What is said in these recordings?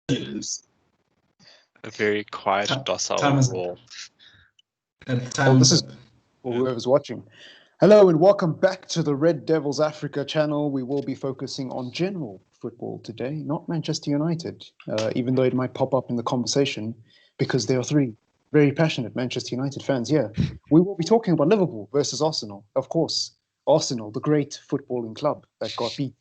is. A very quiet, docile Time is roar. time this is is up. for whoever's watching. Hello and welcome back to the Red Devils Africa channel. We will be focusing on general football today, not Manchester United, even though it might pop up in the conversation because there are three very passionate Manchester United fans here. We will be talking about Liverpool versus Arsenal. Of course, Arsenal, the great footballing club that got beat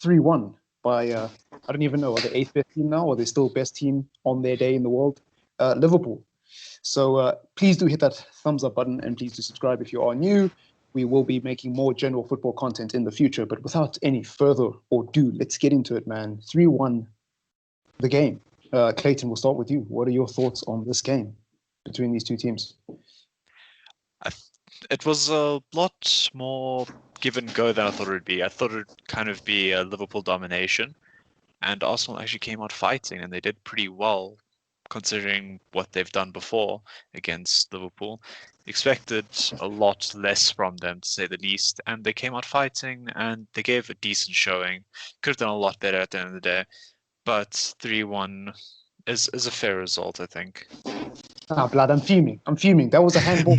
3-1 by, I don't even know, are they eighth best team now or are they still best team on their day in the world? Liverpool. So please do hit that thumbs up button and please do subscribe if you are new. We will be making more general football content in the future, but without any further ado, let's get into it, man. 3-1, the game. Clayton, we'll start with you. What are your thoughts on this game between these two teams? It was a lot more give and go than I thought it would be. I thought it would kind of be a Liverpool domination, and Arsenal actually came out fighting, and they did pretty well considering what they've done before against Liverpool. Expected a lot less from them, to say the least, and they came out fighting, and they gave a decent showing. Could have done a lot better at the end of the day, but 3-1 is a fair result, I think. Ah, blood, I'm fuming. That was a handball.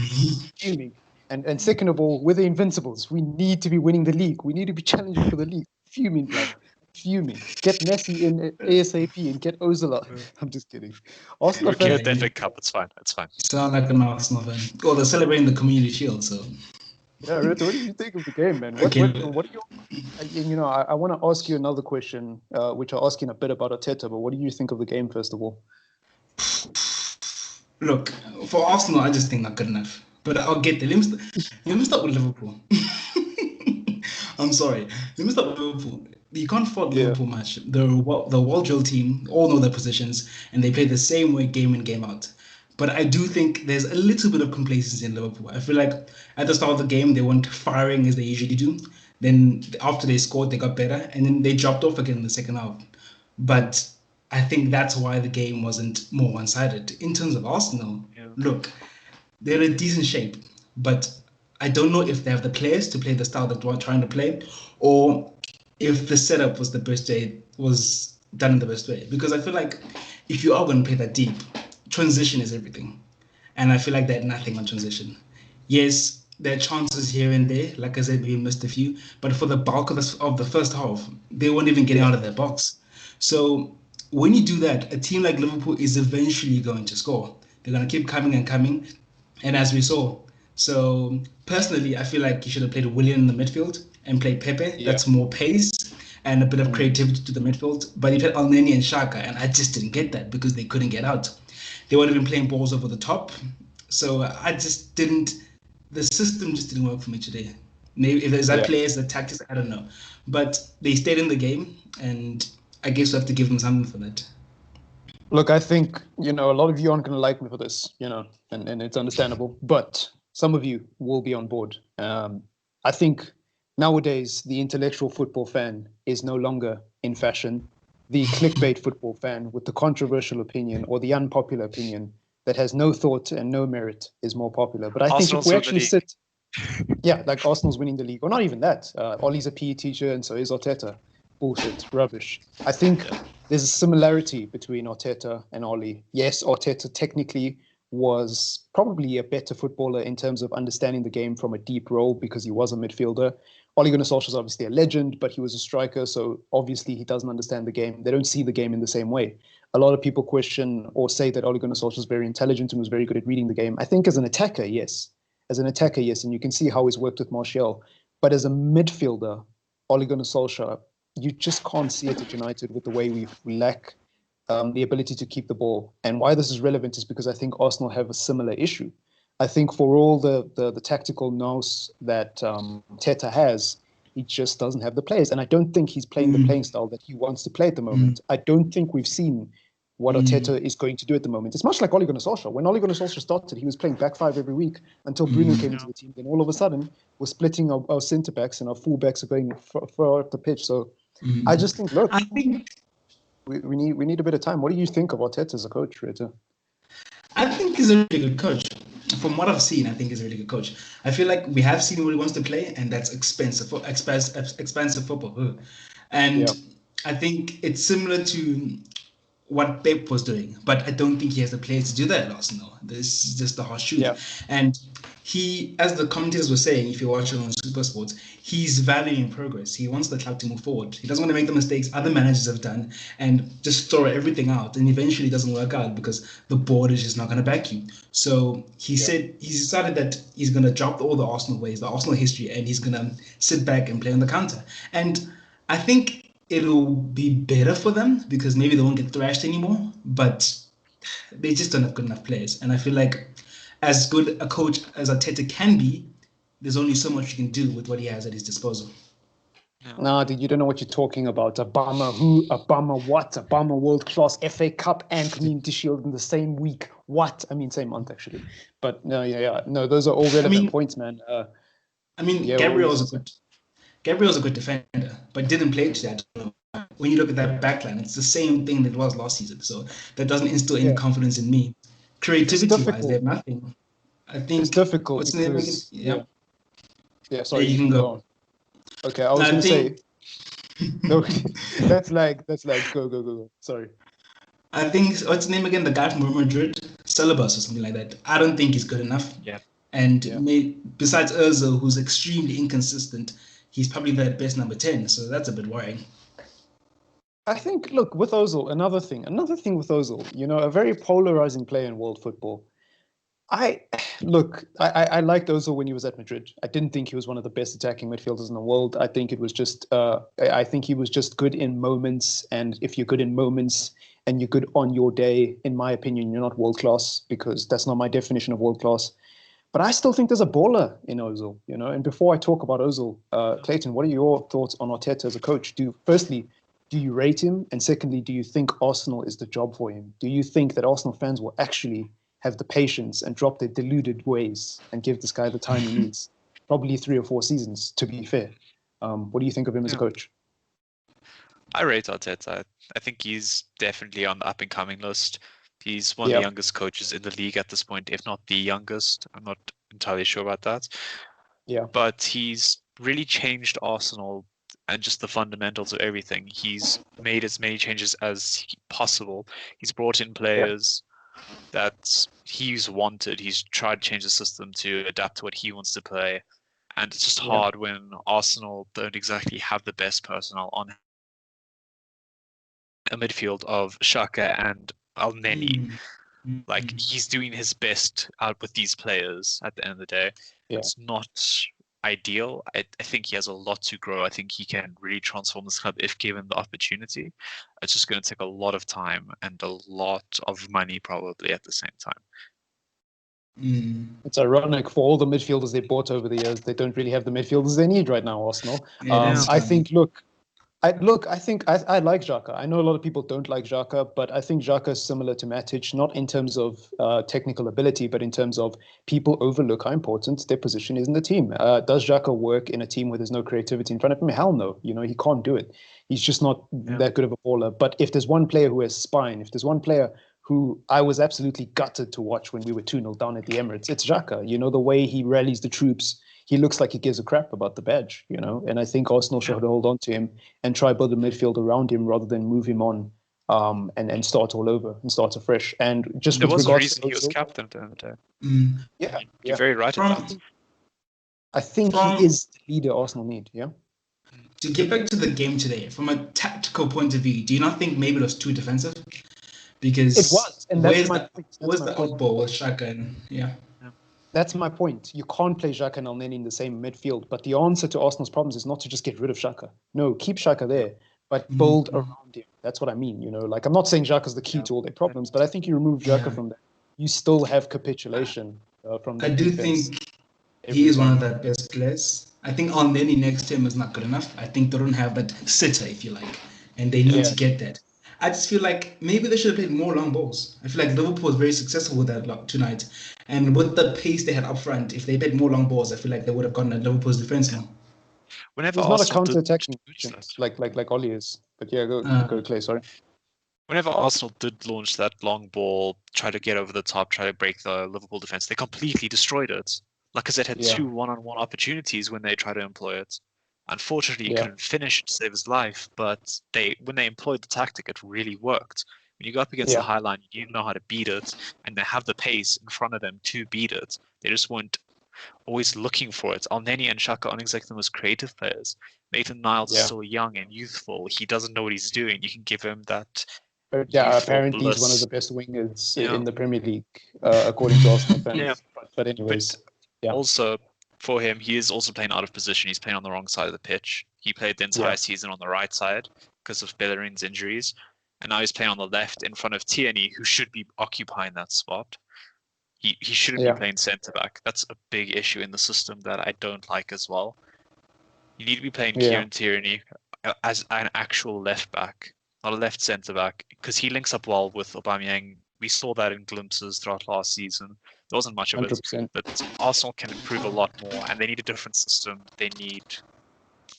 Fuming. And second of all, we're the Invincibles. We need to be winning the league. We need to be challenging for the league. Fuming, blood. Fuming. Get Messi in ASAP and get Ozil. I'm just kidding. Arsenal We get fans. the FA Cup, it's fine. It's fine. Sound like an Arsenal fan. Oh, they're celebrating the Community Shield, so. Yeah, Rita, what do you think of the game, man? What are your, you know, I want to ask you another question, which I'm asking a bit about Arteta, but what do you think of the game, first of all? Look, for Arsenal, I just think not good enough. But I'll get there. Let me start with Liverpool. I'm sorry. Let me start with Liverpool. You can't fault Liverpool much. The well-drilled team, all know their positions, and they play the same way game in, game out. But I do think there's a little bit of complacency in Liverpool. I feel like at the start of the game, they weren't firing as they usually do. Then after they scored, they got better, and then they dropped off again in the second half. But I think that's why the game wasn't more one-sided. In terms of Arsenal, look, they're in decent shape, but I don't know if they have the players to play the style that they're trying to play, or if the setup was done in the best way. Because I feel like if you are going to play that deep, transition is everything. And I feel like they had nothing on transition. Yes, there are chances here and there. Like I said, we missed a few. But for the bulk of the first half, they weren't even getting out of their box. So when you do that, a team like Liverpool is eventually going to score. They're going to keep coming and coming. And as we saw. So personally, I feel like you should have played Willian in the midfield and played Pepe. Yeah. That's more pace and a bit of creativity to the midfield. But you played Elneny and Xhaka, and I just didn't get that because they couldn't get out. They would have been playing balls over the top. So I just didn't. The system just didn't work for me today. Maybe if there's that players, the tactics, I don't know. But they stayed in the game, and I guess we have to give them something for that. Look, I think, a lot of you aren't going to like me for this, and it's understandable. But some of you will be on board. I think nowadays the intellectual football fan is no longer in fashion. The clickbait football fan with the controversial opinion or the unpopular opinion that has no thought and no merit is more popular. But I think if we actually sit, like Arsenal's winning the league, or not even that. Ollie's a PE teacher and so is Arteta. Bullshit, rubbish. I think there's a similarity between Arteta and Ollie. Yes, Arteta technically was probably a better footballer in terms of understanding the game from a deep role because he was a midfielder. Ole Gunnar Solskjaer is obviously a legend, but he was a striker, so obviously he doesn't understand the game. They don't see the game in the same way. A lot of people question or say that Ole Gunnar Solskjaer is very intelligent and was very good at reading the game. I think as an attacker, yes. And you can see how he's worked with Martial. But as a midfielder, Ole Gunnar Solskjaer, you just can't see it at United with the way we lack the ability to keep the ball. And why this is relevant is because I think Arsenal have a similar issue. I think for all the tactical nous that Teta has, he just doesn't have the players. And I don't think he's playing the playing style that he wants to play at the moment. I don't think we've seen what Arteta is going to do at the moment. It's much like Ole Gunnar Solskjaer. When Ole Gunnar Solskjaer started, he was playing back five every week until Bruno came into the team. Then all of a sudden, we're splitting our centre-backs and our full-backs are going far up the pitch. So I just think, look, we need a bit of time. What do you think of Arteta as a coach, Rita? I think he's a really good coach. From what I've seen, I think he's a really good coach. I feel like we have seen what he wants to play, and that's expensive football. And I think it's similar to what Pep was doing, but I don't think he has the players to do that at Arsenal. This is just the harsh truth. Yeah. And he, as the commentators were saying, if you're watching on Super Sports, he's valuing progress. He wants the club to move forward. He doesn't want to make the mistakes other managers have done and just throw everything out. And eventually it doesn't work out because the board is just not going to back you. So he said he's decided that he's going to drop all the Arsenal ways, the Arsenal history, and he's going to sit back and play on the counter. And I think it'll be better for them because maybe they won't get thrashed anymore, but they just don't have good enough players. And I feel like as good a coach as Arteta can be, there's only so much you can do with what he has at his disposal. Nah, dude, you don't know what you're talking about. Obama who? Obama what? Obama World Class FA Cup and Community Shield in the same week. What? I mean, same month actually. But no, no, those are all relevant points, man. Gabriel's a good defender, but didn't play to that. When you look at that backline, it's the same thing that it was last season. So that doesn't instill any confidence in me. Creativity-wise, they have nothing. I think it's difficult because sorry, you can go. Okay, I was going to say. No, that's like go. Sorry. I think what's his name again? The guy from Real Madrid, Celebus or something like that. I don't think he's good enough. Yeah. And besides Özil, who's extremely inconsistent, he's probably the best number 10. So that's a bit worrying. I think, look, with Ozil, another thing with Ozil, a very polarizing player in world football. I liked Ozil when he was at Madrid. I didn't think he was one of the best attacking midfielders in the world. I think it was just, I think he was just good in moments. And if you're good in moments and you're good on your day, in my opinion, you're not world class, because that's not my definition of world class. But I still think there's a baller in Ozil, And before I talk about Ozil, Clayton, what are your thoughts on Arteta as a coach? Do you rate him? And secondly, do you think Arsenal is the job for him? Do you think that Arsenal fans will actually have the patience and drop their deluded ways and give this guy the time he needs? Probably 3 or 4 seasons, to be fair. What do you think of him as a coach? I rate Arteta. I think he's definitely on the up-and-coming list. He's one of the youngest coaches in the league at this point, if not the youngest. I'm not entirely sure about that. Yeah. But he's really changed Arsenal and just the fundamentals of everything. He's made as many changes as possible. He's brought in players that he's wanted. He's tried to change the system to adapt to what he wants to play. And it's just hard when Arsenal don't exactly have the best personnel on a midfield of Xhaka and Elneny. Like, he's doing his best out with these players at the end of the day. It's not ideal. I think he has a lot to grow. I think he can really transform this club if given the opportunity. It's just going to take a lot of time and a lot of money probably at the same time. It's ironic, for all the midfielders they bought over the years, they don't really have the midfielders they need right now, Arsenal. I think, I think I like Xhaka. I know a lot of people don't like Xhaka, but I think Xhaka is similar to Matic, not in terms of technical ability, but in terms of people overlook how important their position is in the team. Does Xhaka work in a team where there's no creativity in front of him? Hell no. He can't do it. He's just not that good of a baller. But if there's one player who has spine, if there's one player who I was absolutely gutted to watch when we were 2-0 down at the Emirates, it's Xhaka. The way he rallies the troops. He looks like he gives a crap about the badge, and I think Arsenal should hold on to him and try build a midfield around him rather than move him on and start all over and start afresh. And just there with was a regards reason to he was captain at the end of the day. Yeah, You're very right about that. I think he is the leader Arsenal need. Yeah. To get back to the game today, from a tactical point of view, do you not think maybe it was too defensive? Because it was, and that's my point. Where's the oddball with Xhaka and That's my point. You can't play Xhaka and Elneny in the same midfield. But the answer to Arsenal's problems is not to just get rid of Xhaka. No, keep Xhaka there, but build around him. That's what I mean. Like, I'm not saying Xhaka's the key to all their problems, but I think you remove Xhaka from there, you still have capitulation from the defense. I do think he is one of the best players. I think Elneny next to him is not good enough. I think they don't have that sitter, if you like, and they need to get that. I just feel like maybe they should have played more long balls. I feel like Liverpool was very successful with that tonight. And with the pace they had up front, if they played more long balls, I feel like they would have gotten at Liverpool's defense now. Whenever it's not a counter-attacking like Ollie is. But go Clay, sorry. Whenever Arsenal did launch that long ball, try to get over the top, try to break the Liverpool defense, they completely destroyed it. Lacazette had 2 one-on-one opportunities when they tried to employ it. Unfortunately, he couldn't finish to save his life, but when they employed the tactic, it really worked. When you go up against Yeah. the high line, you need to know how to beat it, and they have the pace in front of them to beat it. They just weren't always looking for it. Alneni and Shaka aren't exactly the most creative players. Nathan Niles is still young and youthful. He doesn't know what he's doing. You can give him that. Yeah, apparently he's one of the best wingers in the Premier League, according to Arsenal fans. Yeah. But anyways, also for him, he is also playing out of position. He's playing on the wrong side of the pitch. He played the entire season on the right side because of Bellerin's injuries, and now he's playing on the left in front of Tierney, who should be occupying that spot. He shouldn't be playing centre back. That's a big issue in the system that I don't like as well. You need to be playing Kieran Tierney as an actual left back, not a left centre back, because he links up well with Aubameyang. We saw that in glimpses throughout last season. There wasn't much of 100%. it, but Arsenal can improve a lot more, and they need a different system. They need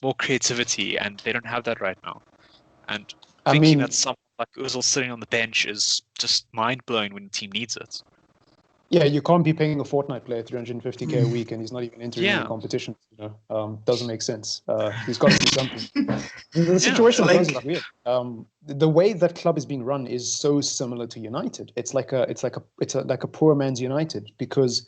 more creativity, and they don't have that right now. And thinking that someone like Ozil sitting on the bench is just mind-blowing when the team needs it. Yeah, you can't be paying a Fortnite player 350k a week and he's not even entering any competition. Doesn't make sense. He's got to do something. The situation is weird. The way that club is being run is so similar to United. It's like a poor man's United, because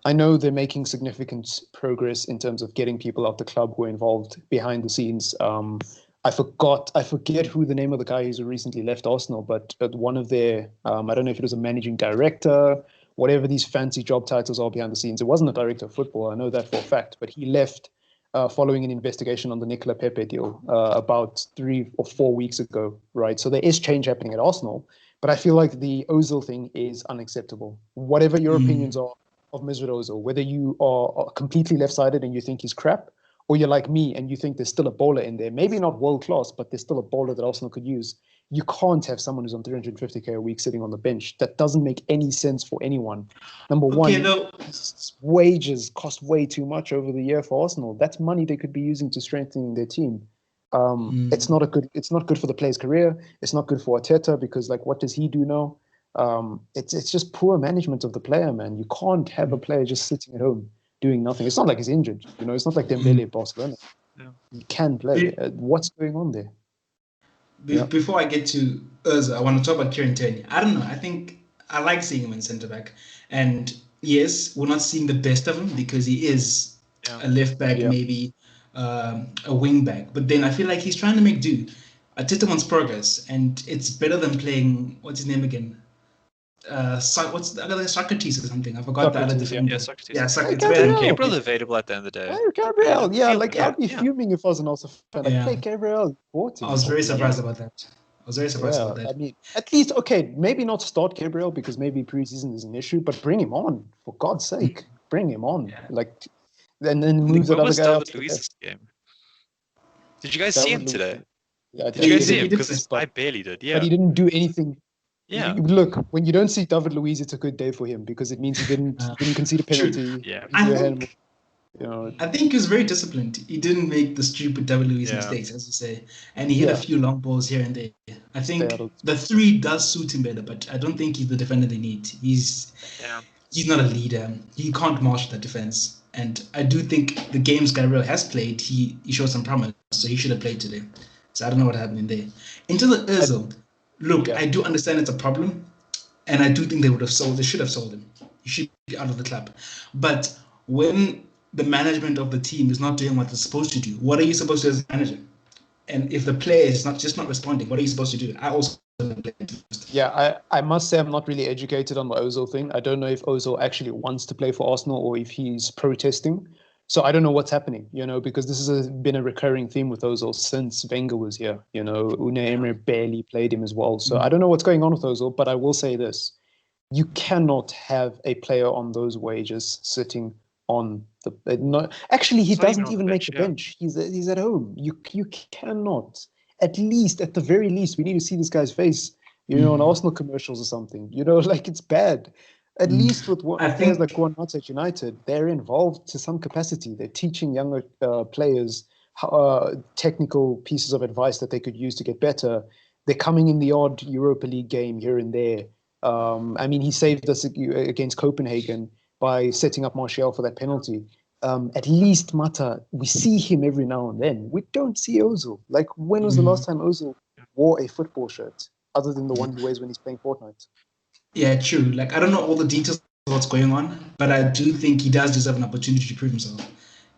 I know they're making significant progress in terms of getting people out the club who are involved behind the scenes. I forget who the name of the guy who's recently left Arsenal, but one of their, I don't know if it was a managing director, whatever these fancy job titles are behind the scenes. It wasn't a director of football, I know that for a fact, but he left following an investigation on the Nicola Pepe deal about 3 or 4 weeks ago, right? So there is change happening at Arsenal, but I feel like the Ozil thing is unacceptable. Whatever your opinions are of Mesut Ozil, whether you are completely left-sided and you think he's crap, or you're like me and you think there's still a bowler in there, maybe not world-class, but there's still a bowler that Arsenal could use. You can't have someone who's on 350k a week sitting on the bench. That doesn't make any sense for anyone. Number one, wages cost way too much over the year for Arsenal. That's money they could be using to strengthen their team. It's not good for the player's career. It's not good for Arteta, because what does he do now? It's just poor management of the player, man. You can't have a player just sitting at home doing nothing. It's not like he's injured. It's not like Dembele at Barcelona. He can play. What's going on there? Before I get to Ozil, I want to talk about Kieran Tierney. I don't know. I think I like seeing him in centre back, and yes, we're not seeing the best of him because he is a left back, maybe a wing back. But then I feel like he's trying to make do. Arteta wants progress, and it's better than playing, what's his name again? What's the other, Socrates or something? I forgot the other defender. Yeah, Socrates. Yeah, Socrates. Gabriel available at the end of the day. Hey, Gabriel, I'd be fuming if I was an Arsenal fan. Play Gabriel. I was very surprised about that. I mean, at least, maybe not start Gabriel because maybe preseason is an issue, but bring him on, for God's sake. Bring him on. And then move that other guy up. Luiz's game? Did you guys see him today? Yeah, did you guys see him? Because I barely did, But he didn't do anything. Yeah. Look, when you don't see David Luiz, it's a good day for him because it means he didn't concede a penalty. I think he was very disciplined. He didn't make the stupid David Luiz mistakes, as you say, and he hit a few long balls here and there. I think the 3 does suit him better, but I don't think he's the defender they need. He's not a leader. He can't marshal that defense. And I do think the games Gabriel has played, he showed some promise, so he should have played today. So I don't know what happened in there. In terms of Ozil, look, I do understand it's a problem, and I do think they should have sold him. He should be out of the club. But when the management of the team is not doing what they're supposed to do, what are you supposed to do as a manager? And if the player is not responding, what are you supposed to do? I must say I'm not really educated on the Ozil thing. I don't know if Ozil actually wants to play for Arsenal or if he's protesting. So I don't know what's happening, because this has been a recurring theme with Ozil since Wenger was here. Unai Emery barely played him as well. So I don't know what's going on with Ozil, but I will say this. You cannot have a player on those wages sitting on the... Actually, he doesn't even make the bench. He's at home. You cannot. At the very least, we need to see this guy's face, on Arsenal commercials or something. It's bad. At least with players like Juan Mata at United, they're involved to some capacity. They're teaching younger players technical pieces of advice that they could use to get better. They're coming in the odd Europa League game here and there. He saved us against Copenhagen by setting up Martial for that penalty. At least Mata, we see him every now and then. We don't see Ozil. When was the last time Ozil wore a football shirt? other than the one he wears when he's playing Fortnite. Yeah, true. Like, I don't know all the details of what's going on, but I do think he does deserve an opportunity to prove himself.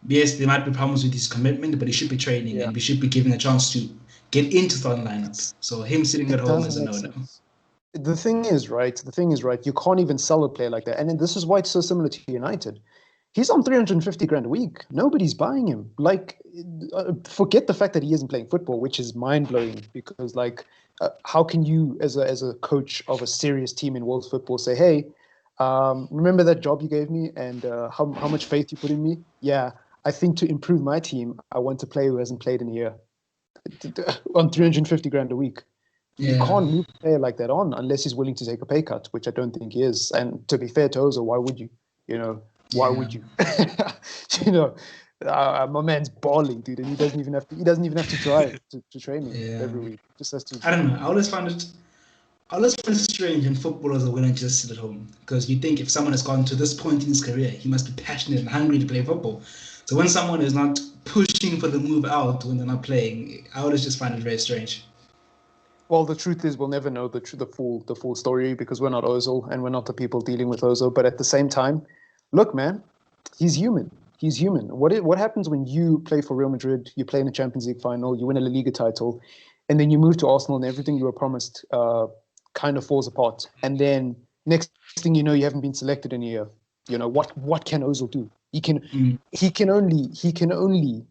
Yes, there might be problems with his commitment, but he should be training and we should be given a chance to get into starting lineups. So him sitting at home is a no-no. The thing is, right? You can't even sell a player like that. And this is why it's so similar to United. He's on 350 grand a week. Nobody's buying him. Like, forget the fact that he isn't playing football, which is mind-blowing because, like, how can you, as a coach of a serious team in world football, say, hey, remember that job you gave me and how much faith you put in me? Yeah, I think to improve my team, I want a player who hasn't played in a year on 350 grand a week. Yeah. You can't move a player like that on unless he's willing to take a pay cut, which I don't think he is. And to be fair to Ozil, why would you? Why would you? My man's balling, dude, and he doesn't even have to drive to training every week. Just has to. I don't know. I always find it strange when footballers are willing to just sit at home, because you think if someone has gone to this point in his career, he must be passionate and hungry to play football. So when someone is not pushing for the move out when they're not playing, I always just find it very strange. Well, the truth is, we'll never know the full story because we're not Ozil and we're not the people dealing with Ozil. But at the same time, look, man, he's human. He's human. What happens when you play for Real Madrid, you play in a Champions League final, you win a La Liga title, and then you move to Arsenal and everything you were promised kind of falls apart. And then next thing you know, you haven't been selected in a year. What can Ozil do? He can only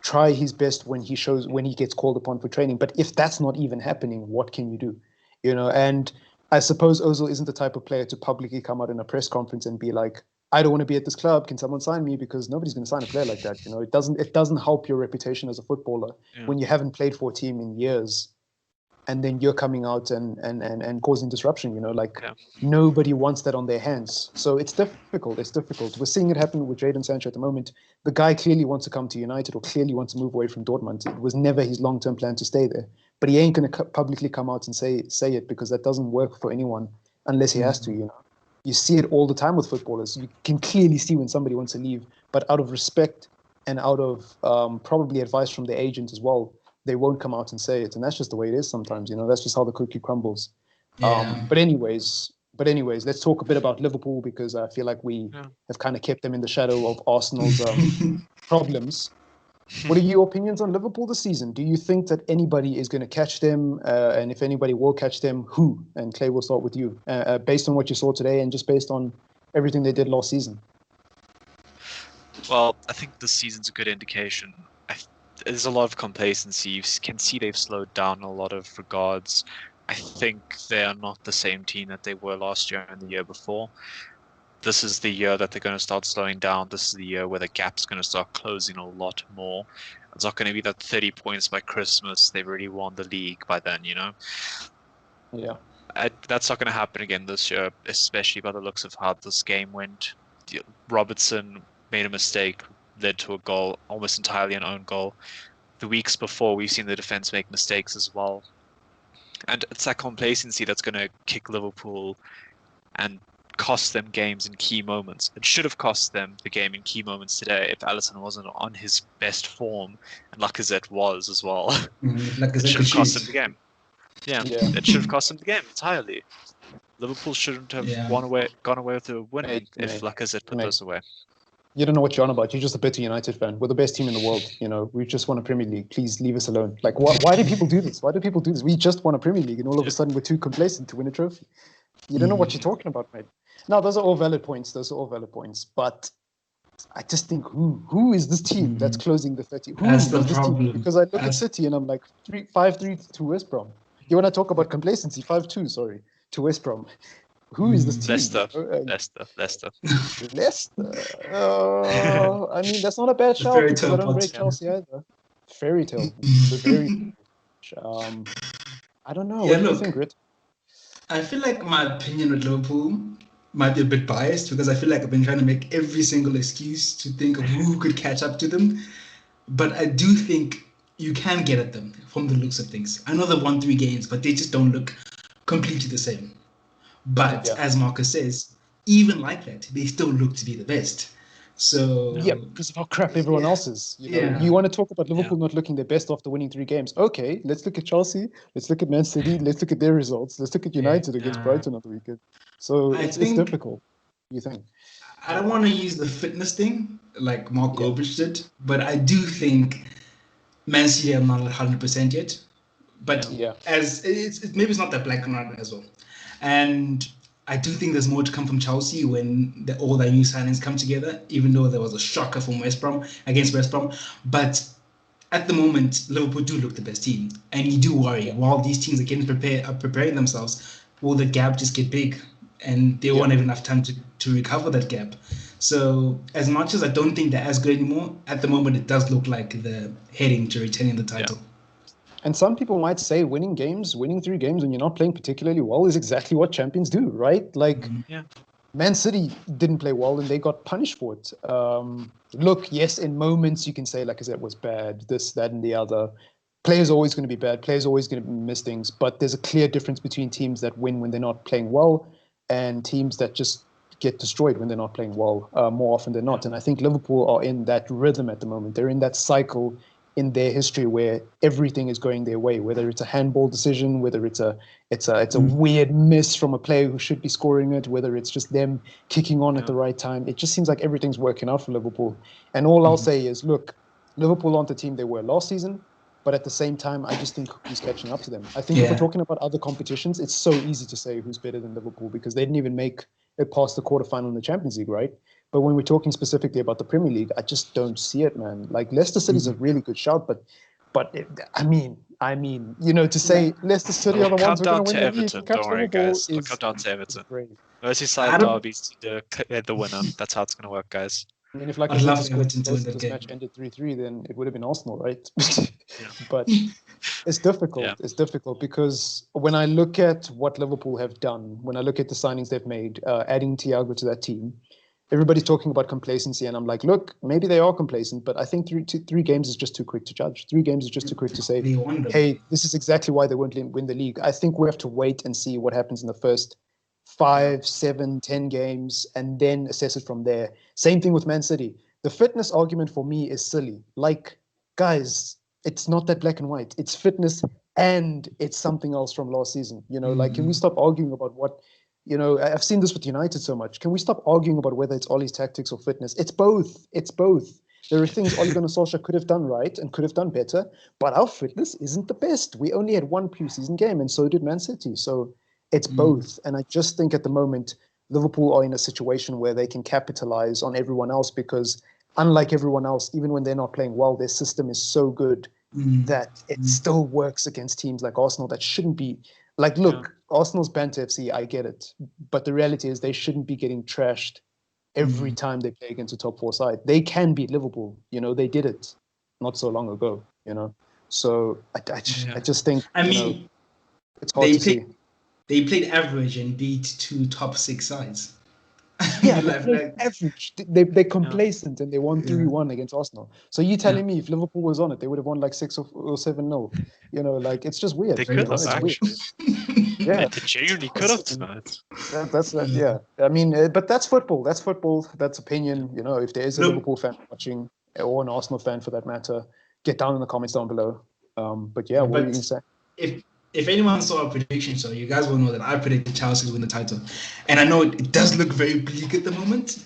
try his best when he gets called upon for training. But if that's not even happening, what can you do? And I suppose Ozil isn't the type of player to publicly come out in a press conference and be like, I don't want to be at this club. Can someone sign me? Because nobody's going to sign a player like that. It doesn't help your reputation as a footballer when you haven't played for a team in years. And then you're coming out and causing disruption, Nobody wants that on their hands. So it's difficult. We're seeing it happen with Jadon Sancho at the moment. The guy clearly wants to come to United or clearly wants to move away from Dortmund. It was never his long-term plan to stay there. But he ain't going to publicly come out and say it because that doesn't work for anyone unless he has to, You see it all the time with footballers. You can clearly see when somebody wants to leave, but out of respect and out of probably advice from the agent as well, they won't come out and say it, and that's just the way it is sometimes. That's just how the cookie crumbles. But anyways, let's talk a bit about Liverpool because I feel like we have kind of kept them in the shadow of Arsenal's problems. What are your opinions on Liverpool this season? Do you think that anybody is going to catch them? And if anybody will catch them, who? And Clay, we'll start with you. Based on what you saw today and just based on everything they did last season. Well, I think this season's a good indication. There's a lot of complacency. You can see they've slowed down in a lot of regards. I think they are not the same team that they were last year and the year before. This is the year that they're going to start slowing down. This is the year where the gap's going to start closing a lot more. It's not going to be that 30 points by Christmas. They've already won the league by then, Yeah. That's not going to happen again this year, especially by the looks of how this game went. Robertson made a mistake, led to a goal, almost entirely an own goal. The weeks before, we've seen the defense make mistakes as well. And it's that complacency that's going to kick Liverpool and cost them games in key moments. It should have cost them the game in key moments today if Alisson wasn't on his best form, and Lacazette was as well. It should have cost them the game. Yeah, it should have cost them the game entirely. Liverpool shouldn't have gone away with a win if Lacazette put those away. You don't know what you're on about. You're just a bitter United fan. We're the best team in the world. We just won a Premier League. Please leave us alone. Like, why do people do this? We just won a Premier League, and all of a sudden we're too complacent to win a trophy. You don't know what you're talking about, mate. No, those are all valid points. But I just think, who is this team that's closing the 30? Who is this team? Because I look at City and I'm like, 5-3 to West Brom. You want to talk about complacency? 5-2, sorry, to West Brom. Who is this team? Leicester. I mean, that's not a bad shout because I don't rate Chelsea either. Fairy tale. I don't know. What do you think, Rit? I feel like my opinion with Liverpool might be a bit biased because I feel like I've been trying to make every single excuse to think of who could catch up to them. But I do think you can get at them from the looks of things. I know they've won 3 games, but they just don't look completely the same. But as Marcus says, even like that, they still look to be the best. So Yeah, because of how crap everyone else is. You want to talk about Liverpool not looking their best after winning 3 games. Okay, let's look at Chelsea. Let's look at Man City. Let's look at their results. Let's look at United against Brighton on the weekend. So it's difficult. What do you think? I don't want to use the fitness thing like Mark Goldbridge did, but I do think Man City are not 100% yet. But as maybe it's not that black and white as well. And I do think there's more to come from Chelsea when all their new signings come together, even though there was a shocker from West Brom against West Brom. But at the moment, Liverpool do look the best team. And you do worry, while these teams are preparing themselves, will the gap just get big? And they won't have enough time to recover that gap. So as much as I don't think they're as good anymore, at the moment it does look like they're heading to retaining the title. And some people might say winning 3 games when you're not playing particularly well is exactly what champions do, right? Like, Man City didn't play well and they got punished for it. Look, yes, in moments you can say, like I said, it was bad, this, that, and the other. Players are always going to be bad. Players are always going to miss things. But there's a clear difference between teams that win when they're not playing well and teams that just get destroyed when they're not playing well more often than not. And I think Liverpool are in that rhythm at the moment. They're in that cycle in their history where everything is going their way, whether it's a handball decision, whether it's a weird miss from a player who should be scoring it, whether it's just them kicking on at the right time. It just seems like everything's working out for Liverpool. And all I'll say is, look, Liverpool aren't the team they were last season, but at the same time, I just think who's catching up to them. I think if we're talking about other competitions, it's so easy to say who's better than Liverpool because they didn't even make it past the quarterfinal in the Champions League, right? But when we're talking specifically about the Premier League, I just don't see it, man. Like Leicester City's a really good shout, but I mean, to say Leicester City are the ones who are going to win the league and catch Liverpool is It'll come down to Everton. Great. Merseyside derbies to the winner. That's how it's going to work, guys. I mean, if like Juventus scored this match ended 3-3, then it would have been Arsenal, right? But it's difficult. Yeah. It's difficult because when I look at what Liverpool have done, when I look at the signings they've made, adding Thiago to that team, everybody's talking about complacency, and I'm like, look, maybe they are complacent, but I think 3 games is just too quick to judge. 3 games is just too quick to say, hey, this is exactly why they won't win the league. I think we have to wait and see what happens in the first 5, 7, 10 games, and then assess it from there. Same thing with Man City. The fitness argument for me is silly. Like, guys, it's not that black and white. It's fitness and it's something else from last season. Like, can we stop arguing about what... I've seen this with United so much. Can we stop arguing about whether it's Ollie's tactics or fitness? It's both. It's both. There are things Ole Gunnar Solskjaer could have done right and could have done better, but our fitness isn't the best. We only had 1 preseason game, and so did Man City. So it's both. And I just think at the moment, Liverpool are in a situation where they can capitalize on everyone else because unlike everyone else, even when they're not playing well, their system is so good that it still works against teams like Arsenal that shouldn't be... Like, look, Arsenal's banter FC, I get it. But the reality is they shouldn't be getting trashed every time they play against a top 4 side. They can beat Liverpool. They did it not so long ago, So I just think, it's hard to see. They played average and beat 2 top 6 sides. Yeah, average. They're complacent and they won 3-1 against Arsenal. So you telling me if Liverpool was on it, they would have won like 6 or 7-0. Like it's just weird. They could have actually. Yeah, they genuinely could have tonight. That's yeah. I mean, but that's football. That's football. That's opinion. If there is a Liverpool fan watching or an Arsenal fan for that matter, get down in the comments down below. But yeah, what are you gonna say? If anyone saw a prediction show, you guys will know that I predicted Chelsea to win the title. And I know it does look very bleak at the moment.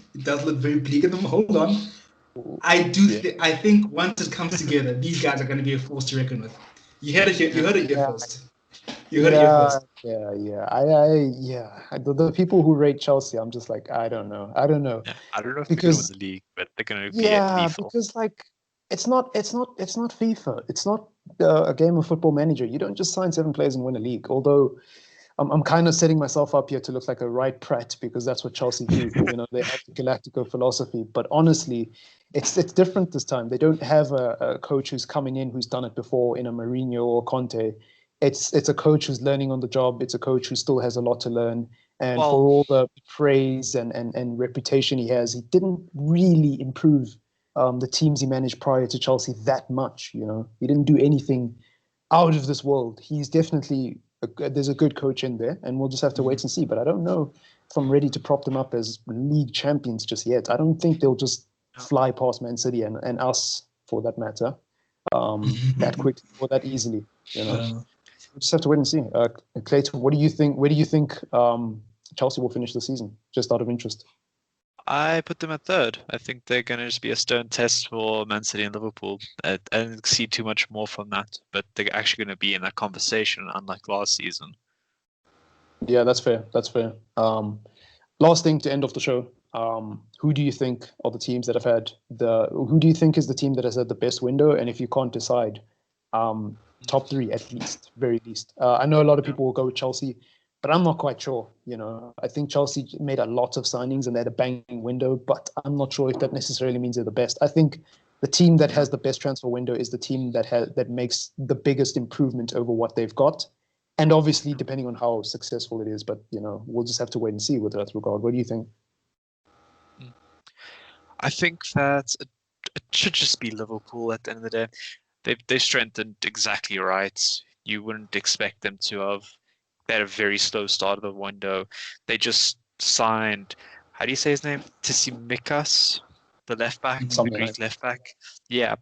Hold on. I think once it comes together, these guys are going to be a force to reckon with. You heard it here first. You heard it here first. Yeah. The people who rate Chelsea, I'm just like, I don't know. Yeah, I don't know if they're going to win the league, but they're going to be lethal. Because like it's not FIFA. It's not a game of Football Manager. You don't just sign 7 players and win a league. Although I'm kind of setting myself up here to look like a right prat because that's what Chelsea do. They have the Galactico philosophy. But honestly, it's different this time. They don't have a coach who's coming in who's done it before in a Mourinho or Conte. It's a coach who's learning on the job. It's a coach who still has a lot to learn. And for all the praise and reputation he has, he didn't really improve the teams he managed prior to Chelsea that much. He didn't do anything out of this world. He's definitely there's a good coach in there, and we'll just have to wait and see. But I don't know if I'm ready to prop them up as league champions just yet. I don't think they'll just fly past Man City and us, for that matter, that quickly or that easily. We'll just have to wait and see. Clayton, what do you think? Where do you think Chelsea will finish the season? Just out of interest. I put them at third. I think they're going to just be a stone test for Man City and Liverpool. I don't see too much more from that, but they're actually going to be in that conversation, unlike last season. Yeah, that's fair. That's fair. Last thing to end off the show. Who do you think are the teams that have had who do you think is the team that has had the best window? And if you can't decide, top three at least, very least. I know a lot of people will go with Chelsea, but I'm not quite sure. I think Chelsea made a lot of signings and they had a banging window, but I'm not sure if that necessarily means they're the best. I think the team that has the best transfer window is the team that makes the biggest improvement over what they've got. And obviously, depending on how successful it is, but we'll just have to wait and see with that regard. What do you think? I think that it should just be Liverpool at the end of the day. They strengthened exactly right. You wouldn't expect them to have. They had a very slow start of the window. They just signed, how do you say his name? Tsimikas, the left back, the Greek left back. Yeah.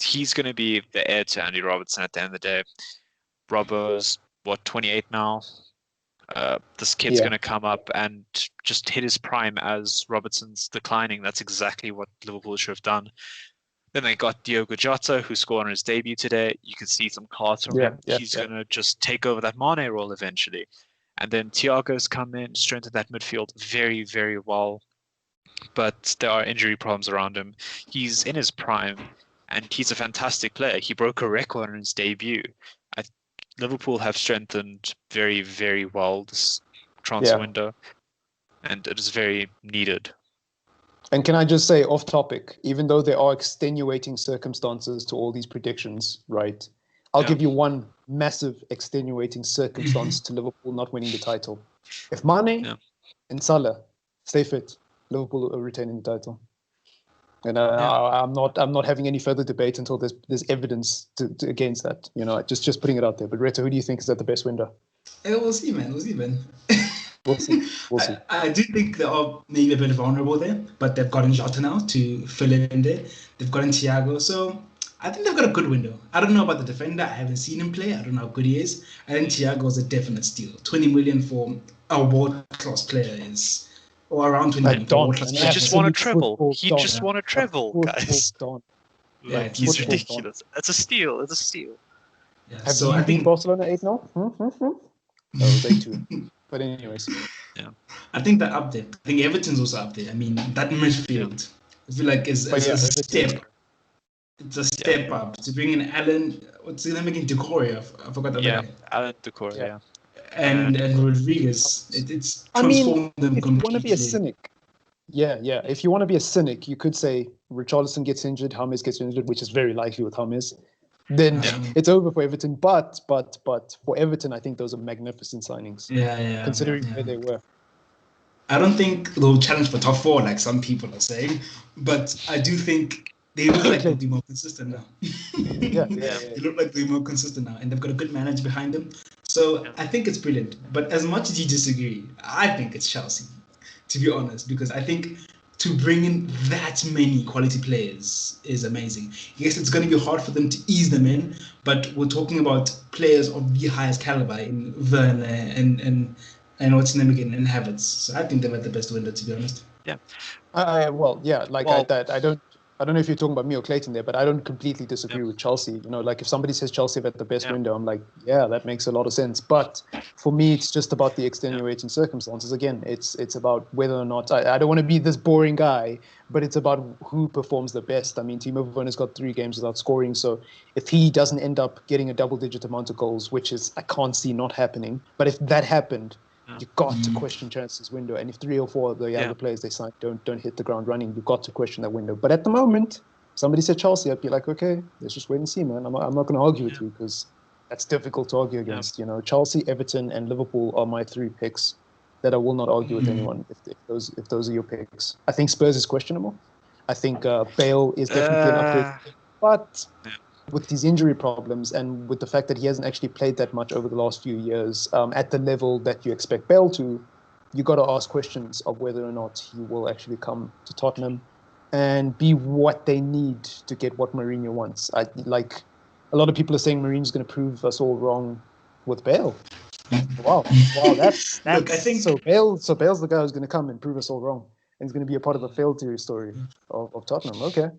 He's going to be the heir to Andy Robertson at the end of the day. Robbo's, 28 now? This kid's going to come up and just hit his prime as Robertson's declining. That's exactly what Liverpool should have done. Then they got Diogo Jota, who scored on his debut today. You can see some class from him. He's going to just take over that Mane role eventually. And then Thiago's come in, strengthened that midfield very, very well. But there are injury problems around him. He's in his prime, and he's a fantastic player. He broke a record on his debut. Liverpool have strengthened very, very well this transfer window, and it is very needed. And can I just say, off topic, even though there are extenuating circumstances to all these predictions, right? I'll give you one massive extenuating circumstance to Liverpool not winning the title. If Mane and Salah stay fit, Liverpool are retaining the title. And I'm not having any further debate until there's evidence against that. Just putting it out there. But Reto, who do you think is at the best window? We'll see, man. We'll see. We'll see. I do think they are maybe a bit vulnerable there, but they've gotten Jota now to fill in there. They've gotten Thiago, so I think they've got a good window. I don't know about the defender. I haven't seen him play. I don't know how good he is. I think Thiago is a definite steal. 20 million for a world-class player is... Or around 20 million. He just won a treble. He just won a treble, guys. He's ridiculous. It's a steal. It's a steal. Yeah, have you beat Barcelona 8-0? No, it was 8-2. But anyways. Yeah. I think they're up there. I think Everton's also up there. I mean, that midfield, I feel like is a step. It's a step up. To bring in Alan, what's his name again? Decore. I forgot that name. Alan Decore, And Rodriguez, it's transformed them completely. If you want to be a cynic, if you want to be a cynic, you could say Richarlison gets injured, James gets injured, which is very likely with James. Then it's over for Everton. But for Everton, I think those are magnificent signings. Considering where they were. I don't think they'll challenge for top 4 like some people are saying, but I do think they look like they'll be more consistent now. They look like they're more consistent now, and they've got a good manager behind them. So I think it's brilliant. But as much as you disagree, I think it's Chelsea, to be honest, because I think to bring in that many quality players is amazing. Yes, it's going to be hard for them to ease them in, but we're talking about players of the highest caliber in Werner and what's his name again, and Havertz. So I think they're at the best window, to be honest. I don't know if you're talking about me or Clayton there, but I don't completely disagree with Chelsea. Like if somebody says Chelsea at the best window, I'm like, that makes a lot of sense. But for me, it's just about the extenuating circumstances. Again, it's about whether or not I don't want to be this boring guy, but it's about who performs the best. I mean, Timo Werner's got 3 games without scoring, so if he doesn't end up getting a double-digit amount of goals, which is I can't see not happening, but if that happened, you've got to question Chance's window. And if 3 or 4 of the other players they signed don't hit the ground running, you've got to question that window. But at the moment, somebody said Chelsea, I'd be like, okay, let's just wait and see, man. I'm not going to argue with you because that's difficult to argue against. Chelsea, Everton, and Liverpool are my 3 picks that I will not argue with anyone if those are your picks. I think Spurs is questionable. I think Bale is definitely an upgrade. But with his injury problems and with the fact that he hasn't actually played that much over the last few years at the level that you expect Bale to, you got to ask questions of whether or not he will actually come to Tottenham. and be what they need to get what Mourinho wants. Like a lot of people are saying Mourinho's going to prove us all wrong with Bale. Wow, that's Look, I think so Bale's the guy who's going to come and prove us all wrong, and he's going to be a part of a failed story of Tottenham. Okay,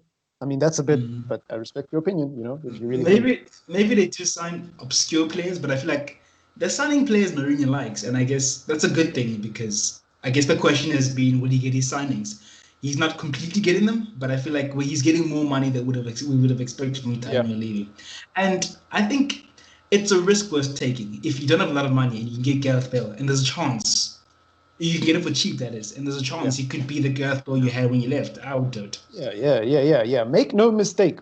I mean that's a bit, but I respect your opinion. You know, if you really maybe they do sign obscure players, but I feel like they're signing players Mourinho likes, and I guess that's a good thing because I guess the question has been, will he get his signings? He's not completely getting them, but I feel like he's getting more money than we would have expected from Daniel Levy, and I think it's a risk worth taking. If you don't have a lot of money and you can get Gareth Bale, and there's a chance you can get it for cheap, that is, and there's a chance he could be the Gareth Bale you had when you left, I would do it. Yeah. Make no mistake.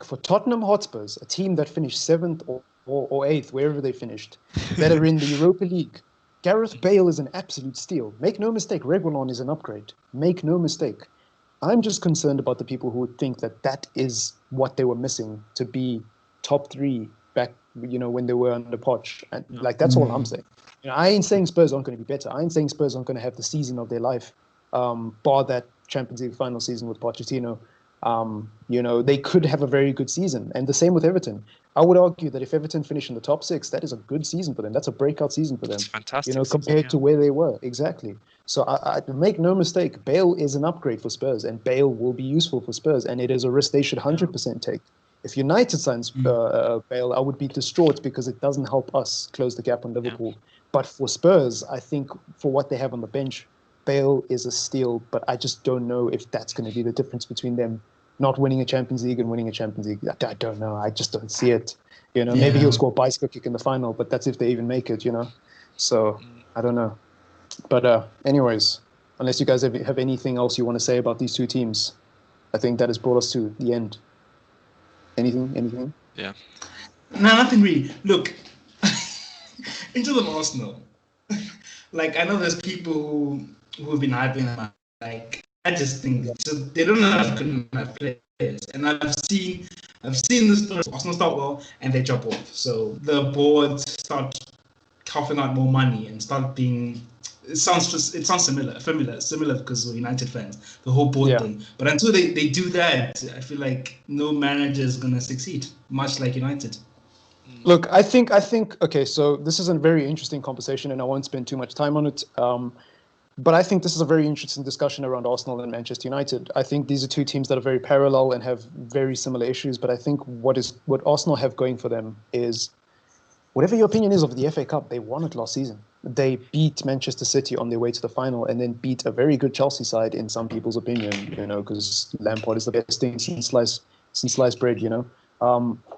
For Tottenham Hotspurs, a team that finished 7th or 8th, wherever they finished, that are in the Europa League, Gareth Bale is an absolute steal. Make no mistake, Reguilon is an upgrade. Make no mistake. I'm just concerned about the people who would think that is what they were missing to be top 3 back, when they were under Poch. And like, that's all I'm saying. I ain't saying Spurs aren't going to be better. I ain't saying Spurs aren't going to have the season of their life, bar that Champions League final season with Pochettino. They could have a very good season. And the same with Everton. I would argue that if Everton finish in the top 6, that is a good season for them. That's a breakout season for them. It's fantastic. Compared to where they were. Exactly. So I make no mistake, Bale is an upgrade for Spurs, and Bale will be useful for Spurs, and it is a risk they should 100% take. If United signs Bale, I would be distraught because it doesn't help us close the gap on Liverpool. Yeah. But for Spurs, I think for what they have on the bench, Bale is a steal, but I just don't know if that's going to be the difference between them not winning a Champions League and winning a Champions League. I don't know. I just don't see it. Maybe he'll score a bicycle kick in the final, but that's if they even make it, So, I don't know. But anyways, unless you guys have anything else you want to say about these two teams, I think that has brought us to the end. Anything? Yeah. No, nothing really. Look, into the Arsenal. Like, I know there's people who've been hyping them up. Like, I just think they don't have good enough players. And I've seen the story. Arsenal start well and they drop off. So the boards start coughing out more money and start being. It sounds similar because we're United fans, the whole board thing. But until they do that, I feel like no manager is gonna succeed, much like United. Look, I think okay, so this is a very interesting conversation and I won't spend too much time on it. But I think this is a very interesting discussion around Arsenal and Manchester United. I think these are two teams that are very parallel and have very similar issues. But I think what Arsenal have going for them is, whatever your opinion is of the FA Cup, they won it last season. They beat Manchester City on their way to the final and then beat a very good Chelsea side in some people's opinion, because Lampard is the best thing since sliced bread,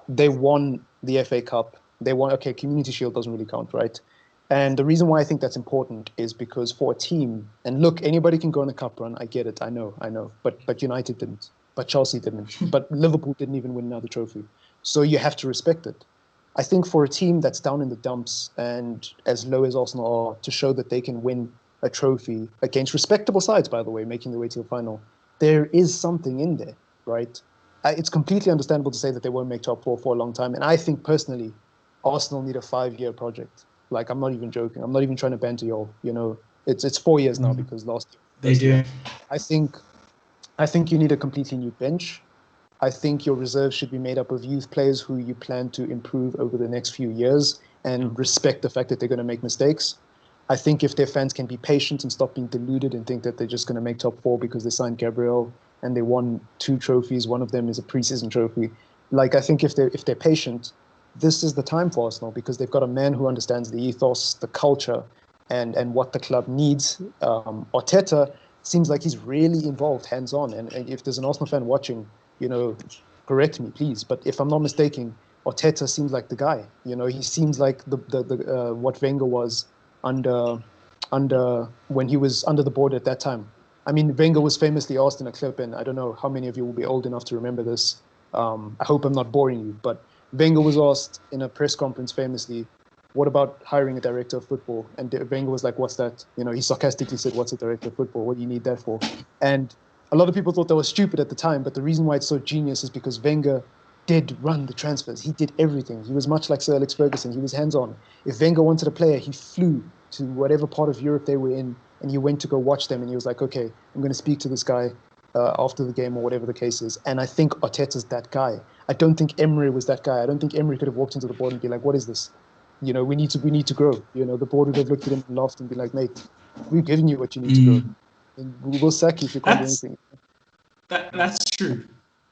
They won the FA Cup. They won, Community Shield doesn't really count, right? And the reason why I think that's important is because for a team, and look, anybody can go on a cup run, I get it, I know, but United didn't, but Chelsea didn't, but Liverpool didn't even win another trophy. So you have to respect it. I think for a team that's down in the dumps and as low as Arsenal are, to show that they can win a trophy against respectable sides, by the way, making their way to the final, there is something in there, right? It's completely understandable to say that they won't make top 4 for a long time. And I think personally, Arsenal need a 5-year project. Like, I'm not even joking. I'm not even trying to banter y'all. It's 4 years now because last year. They do. I think you need a completely new bench. I think your reserves should be made up of youth players who you plan to improve over the next few years and respect the fact that they're going to make mistakes. I think if their fans can be patient and stop being deluded and think that they're just going to make top 4 because they signed Gabriel and they won 2 trophies, one of them is a preseason trophy. Like, I think if they're patient, this is the time for Arsenal because they've got a man who understands the ethos, the culture, and what the club needs. Arteta seems like he's really involved, hands-on. And if there's an Arsenal fan watching, correct me, please. But if I'm not mistaken, Arteta seems like the guy. He seems like the what Wenger was under when he was under the board at that time. I mean, Wenger was famously asked in a clip, and I don't know how many of you will be old enough to remember this. I hope I'm not boring you, but Wenger was asked in a press conference famously, what about hiring a director of football? And Wenger was like, what's that? He sarcastically said, what's a director of football? What do you need that for? And a lot of people thought that was stupid at the time, but the reason why it's so genius is because Wenger did run the transfers. He did everything. He was much like Sir Alex Ferguson. He was hands-on. If Wenger wanted a player, he flew to whatever part of Europe they were in, and he went to go watch them, and he was like, okay, I'm going to speak to this guy. after the game or whatever the case is. And I think Arteta's that guy. I don't think Emery was that guy. I don't think Emery could have walked into the board and be like, "What is this? You know, we need to grow." You know, the board would have looked at him and laughed and be like, "Mate, we're giving you what you need to grow. And we'll sack you if you can't do anything." That's true.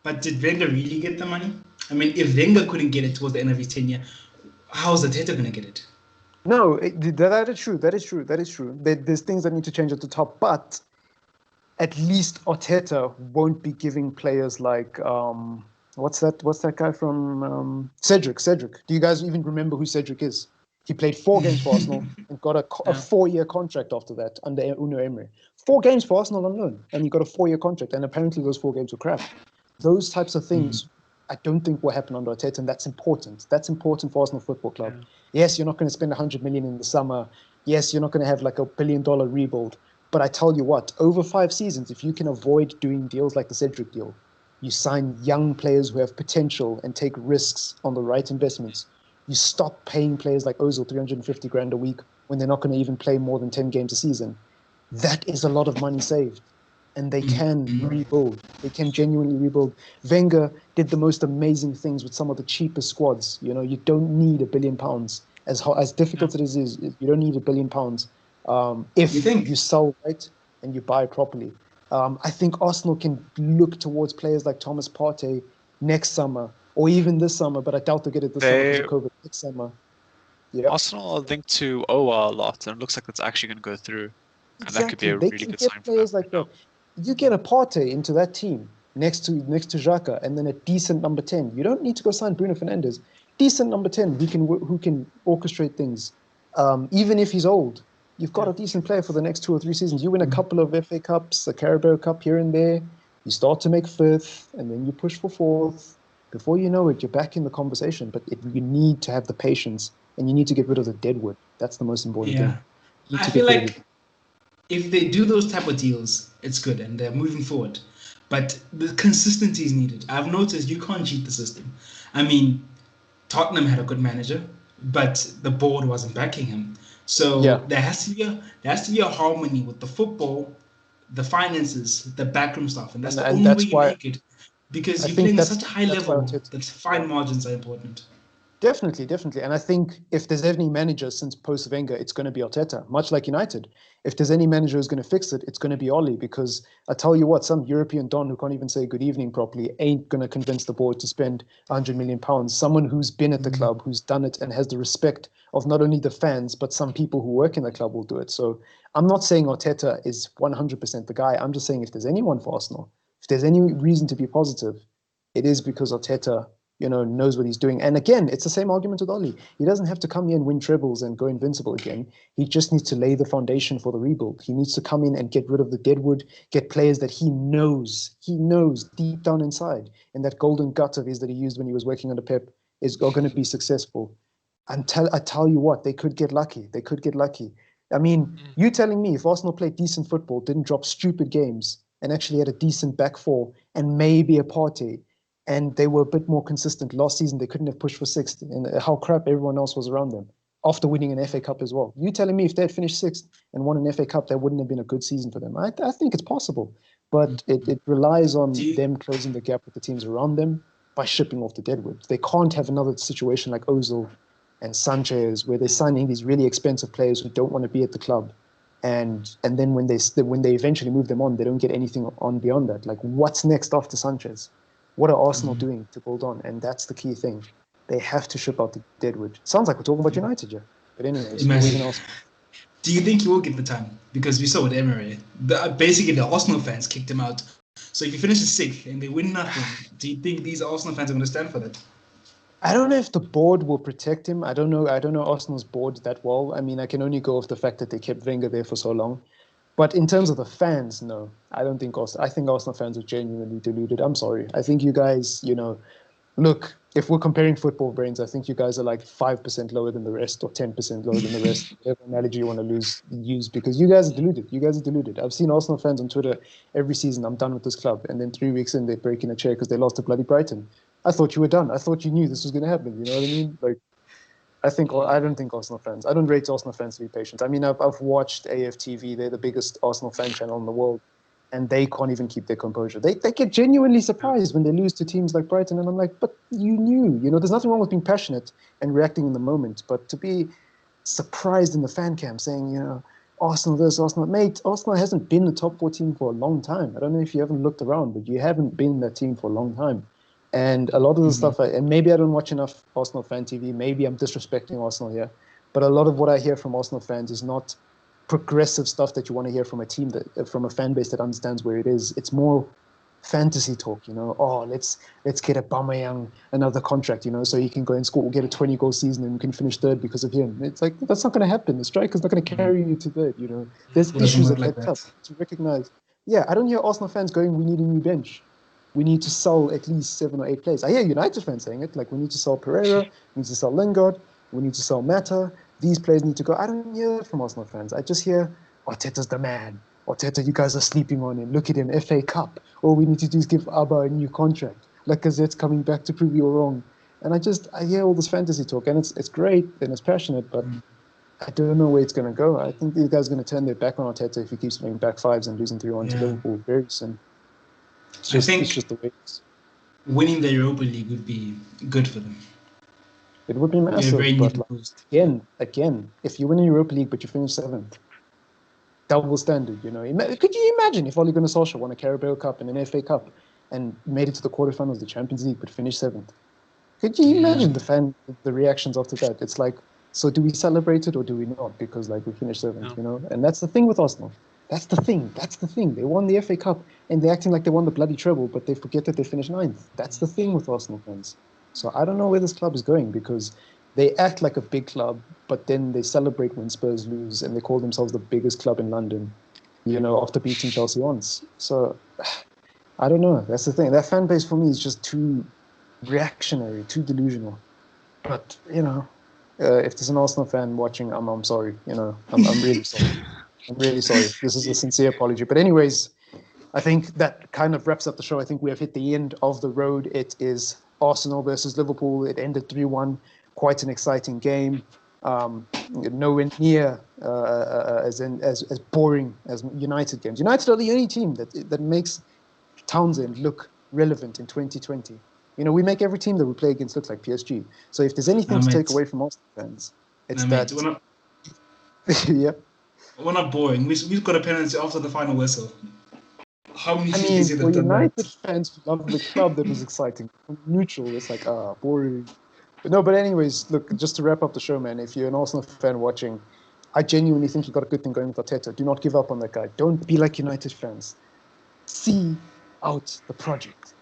But did Wenger really get the money? I mean, if Wenger couldn't get it towards the end of his tenure, how's Arteta going to get it? No, that is true. That is true. That is true. There's things that need to change at the top, but at least Arteta won't be giving players like what's that guy from Cedric? Do you guys even remember who Cedric is? He played 4 games for Arsenal and got a 4-year contract after that under Unai Emery. 4 games for Arsenal on loan, and he got a 4-year contract, and apparently those 4 games were crap. Those types of things I don't think will happen under Arteta, and that's important. That's important for Arsenal Football Club. Yeah. Yes, you're not going to spend 100 million in the summer. Yes, you're not going to have like a $1 billion rebuild. But I tell you what, over 5 seasons, if you can avoid doing deals like the Cedric deal, you sign young players who have potential and take risks on the right investments. You stop paying players like Ozil 350 grand a week when they're not going to even play more than 10 games a season. That is a lot of money saved. And they can rebuild. They can genuinely rebuild. Wenger did the most amazing things with some of the cheapest squads. You know, you don't need £1 billion. As difficult as it is, you don't need £1 billion if you sell right and you buy properly. I think Arsenal can look towards players like Thomas Partey next summer or even this summer, but I doubt they'll get it this summer because of COVID. Next summer. Yeah. Arsenal are linked to Owa a lot, and it looks like that's actually going to go through. And that could be a really good sign players for them. Like that. You get a Partey into that team next to Xhaka, and then a decent number 10. You don't need to go sign Bruno Fernandes. Decent number 10 who can orchestrate things, even if he's old. You've got a decent player for the next 2 or 3 seasons. You win a couple of FA Cups, a Carabao Cup here and there. You start to make 5th, and then you push for 4th. Before you know it, you're back in the conversation. But you need to have the patience, and you need to get rid of the deadwood. That's the most important thing. I feel like if they do those type of deals, it's good and they're moving forward. But the consistency is needed. I've noticed you can't cheat the system. I mean, Tottenham had a good manager, but the board wasn't backing him. So there has to be a harmony with the football, the finances, the backroom stuff, and that's the only way you make it. Because you're playing at such a high level that fine margins are important. Definitely. And I think if there's any manager since post-Wenger, it's going to be Arteta, much like United. If there's any manager who's going to fix it, it's going to be Oli, because I tell you what, some European don who can't even say good evening properly ain't going to convince the board to spend £100 million. Someone who's been at the club, who's done it and has the respect of not only the fans, but some people who work in the club will do it. So I'm not saying Arteta is 100% the guy. I'm just saying if there's anyone for Arsenal, if there's any reason to be positive, it is because Arteta knows what he's doing. And again, it's the same argument with Oli. He doesn't have to come here and win trebles and go invincible again. He just needs to lay the foundation for the rebuild. He needs to come in and get rid of the deadwood, get players that he knows deep down inside, and that golden gut of his that he used when he was working under Pep is going to be successful. I tell you what, they could get lucky. I mean, you telling me if Arsenal played decent football, didn't drop stupid games, and actually had a decent back four, and maybe a Partey, and they were a bit more consistent. Last season, they couldn't have pushed for 6th, and how crap everyone else was around them after winning an FA Cup as well. You telling me if they had finished 6th and won an FA Cup, that wouldn't have been a good season for them? I think it's possible, but it relies on them closing the gap with the teams around them by shipping off the deadwood. They can't have another situation like Ozil and Sanchez, where they're signing these really expensive players who don't want to be at the club, and then when they eventually move them on, they don't get anything on beyond that. Like, what's next after Sanchez? What are Arsenal doing to build on? And that's the key thing. They have to ship out the deadwood. Sounds like we're talking about United here. But anyways, do you think he will get the time? Because we saw with Emery, basically the Arsenal fans kicked him out. So if he finishes 6th and they win nothing, do you think these Arsenal fans are going to stand for that? I don't know if the board will protect him. I don't know Arsenal's board that well. I mean, I can only go off the fact that they kept Wenger there for so long. But in terms of the fans, no, I don't think I think Arsenal fans are genuinely deluded. I'm sorry. I think you guys, look, if we're comparing football brains, I think you guys are like 5% lower than the rest or 10% lower than the rest. Whatever analogy you want to use, because you guys are deluded. I've seen Arsenal fans on Twitter every season, I'm done with this club. And then 3 weeks in, they're breaking a chair because they lost to bloody Brighton. I thought you were done. I thought you knew this was going to happen. You know what I mean? Like, I don't think Arsenal fans. I don't rate Arsenal fans to be patient. I mean, I've watched AFTV. They're the biggest Arsenal fan channel in the world, and they can't even keep their composure. They get genuinely surprised when they lose to teams like Brighton, and I'm like, but you knew, there's nothing wrong with being passionate and reacting in the moment, but to be surprised in the fan camp saying, Arsenal this, Arsenal, mate, Arsenal hasn't been the top 4 team for a long time. I don't know if you haven't looked around, but you haven't been that team for a long time. And a lot of the stuff, and maybe I don't watch enough Arsenal fan TV, maybe I'm disrespecting Arsenal here, but a lot of what I hear from Arsenal fans is not progressive stuff that you want to hear from a team from a fan base that understands where it is. It's more fantasy talk, let's get Aubameyang another contract, so he can go and score, get a 20-goal season and we can finish third because of him. It's like, that's not going to happen. The striker's not going to carry you to third, There's issues at that club to recognize. Yeah, I don't hear Arsenal fans going, we need a new bench. We need to sell at least 7 or 8 players. I hear United fans saying it, like, we need to sell Pereira, we need to sell Lingard, we need to sell Mata, these players need to go. I don't hear it from Arsenal fans. I just hear, Arteta's the man. Arteta, you guys are sleeping on him. Look at him, FA Cup. All we need to do is give Abba a new contract. Lacazette's coming back to prove you're wrong. And I hear all this fantasy talk, and it's great, and it's passionate, but I don't know where it's going to go. I think these guys are going to turn their back on Arteta if he keeps playing back fives and losing 3-1 to Liverpool very soon. It's just the way it is. Winning the Europa League would be good for them. It would be massive, but again, if you win a Europa League but you finish 7th, double standard, Could you imagine if Ole Gunnar Solskjaer won a Carabao Cup and an FA Cup and made it to the quarterfinals of the Champions League but finished 7th? Could you imagine the reactions after that? It's like, so do we celebrate it or do we not? Because we finished 7th, And that's the thing with Arsenal. That's the thing. They won the FA Cup and they're acting like they won the bloody treble, but they forget that they finished 9th. That's the thing with Arsenal fans. So I don't know where this club is going because they act like a big club, but then they celebrate when Spurs lose and they call themselves the biggest club in London, after beating Chelsea once. So I don't know. That's the thing. That fan base for me is just too reactionary, too delusional. But, if there's an Arsenal fan watching, I'm sorry. I'm really sorry. I'm really sorry. This is a sincere apology. But anyways, I think that kind of wraps up the show. I think we have hit the end of the road. It is Arsenal versus Liverpool. It ended 3-1. Quite an exciting game. Nowhere near as boring as United games. United are the only team that makes Townsend look relevant in 2020. We make every team that we play against look like PSG. So if there's anything to take away from Arsenal fans, it's that. Yeah. We're not boring. We've got a penalty after the final whistle. How many teams is it for that done United that? fans who love the club, that was exciting. Neutral, it's like, boring. But anyways, look, just to wrap up the show, man, if you're an Arsenal fan watching, I genuinely think you've got a good thing going with Arteta. Do not give up on that guy. Don't be like United fans. See out the project.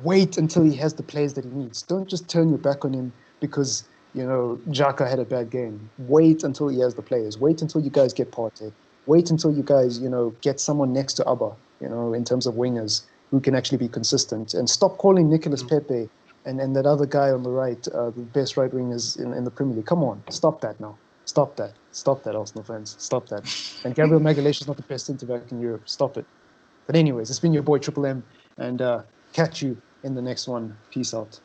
Wait until he has the players that he needs. Don't just turn your back on him because, Xhaka had a bad game. Wait until he has the players. Wait until you guys get Partey. Wait until you guys, get someone next to Abba, in terms of wingers who can actually be consistent. And stop calling Nicolas Pepe and that other guy on the right, the best right wingers in the Premier League. Come on, stop that now. Stop that, Arsenal fans. Stop that. And Gabriel Magalhaes is not the best centre-back in Europe. Stop it. But anyways, it's been your boy TripleM, and catch you in the next one. Peace out.